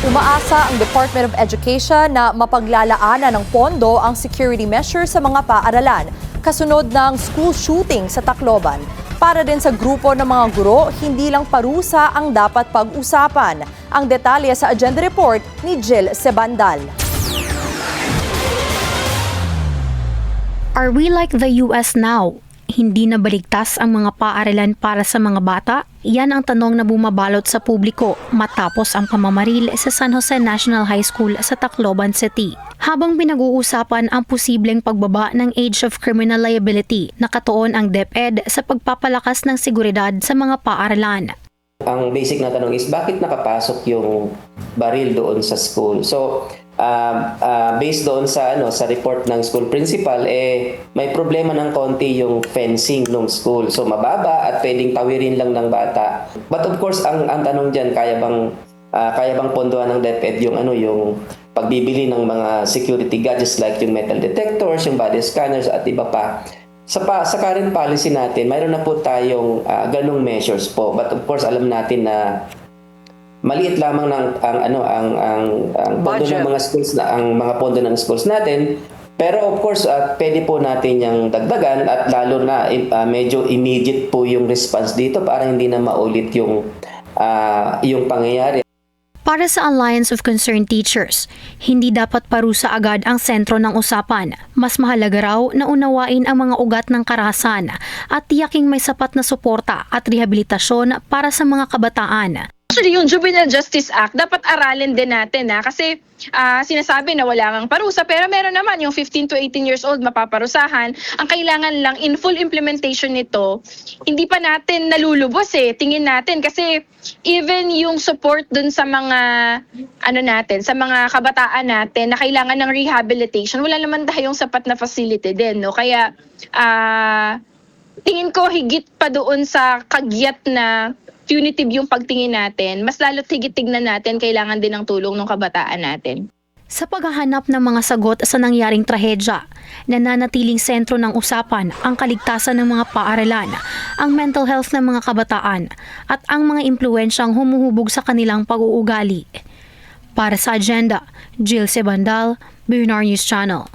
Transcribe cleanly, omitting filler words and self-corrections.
Umaasa ang Department of Education na mapaglalaanan ng pondo ang security measures sa mga paaralan kasunod ng school shooting sa Tacloban. Para din sa grupo ng mga guro, hindi lang parusa ang dapat pag-usapan. Ang detalye sa agenda report ni Jill Sebandal. Are we like the US now? Hindi na baligtas ang mga paaralan para sa mga bata? Yan ang tanong na bumabalot sa publiko matapos ang pamamaril sa San Jose National High School sa Tacloban City. Habang pinag-uusapan ang posibleng pagbaba ng age of criminal liability, nakatuon ang DepEd sa pagpapalakas ng seguridad sa mga paaralan. Ang basic na tanong is bakit nakapasok yung baril doon sa school? So, based doon sa report ng school principal, may problema ng konti yung fencing ng school. So mababa at pwedeng tawirin lang ng bata. But of course, ang tanong diyan, kaya bang pondohan ng DepEd yung pagbibili ng mga security gadgets like yung metal detectors, yung body scanners at iba pa. Sa current policy natin, mayroon na po tayong ganung measures po. But of course, alam natin na maliit lamang ang pondo ng mga schools ang mga pondo ng schools natin, pero of course pwede po natin yang dagdagan at lalo na medyo immediate po yung response dito para hindi na maulit yung pangyayari. Para sa Alliance of Concerned Teachers, hindi dapat parusa agad ang sentro ng usapan. Mas mahalaga raw na unawain ang mga ugat ng karahasan at tiyaking may sapat na suporta at rehabilitasyon para sa mga kabataan. Actually, yung Juvenile Justice Act, dapat aralin din natin kasi sinasabi na wala ngang parusa pero meron naman yung 15 to 18 years old mapaparusahan. Ang kailangan lang in full implementation nito, hindi pa natin nalulubos tingin natin kasi even yung support dun sa mga sa mga kabataan natin na kailangan ng rehabilitation, wala naman tayong sapat na facility din, no? Kaya tingin ko higit pa doon sa kagyat na punitive yung pagtingin natin, mas lalo't higit tignan natin kailangan din ng tulong ng kabataan natin. Sa paghahanap ng mga sagot sa nangyaring trahedya, nananatiling sentro ng usapan ang kaligtasan ng mga paaralan, ang mental health ng mga kabataan, at ang mga impluwensyang humuhubog sa kanilang pag-uugali. Para sa agenda, Jill Sebandal, Bernard News Channel.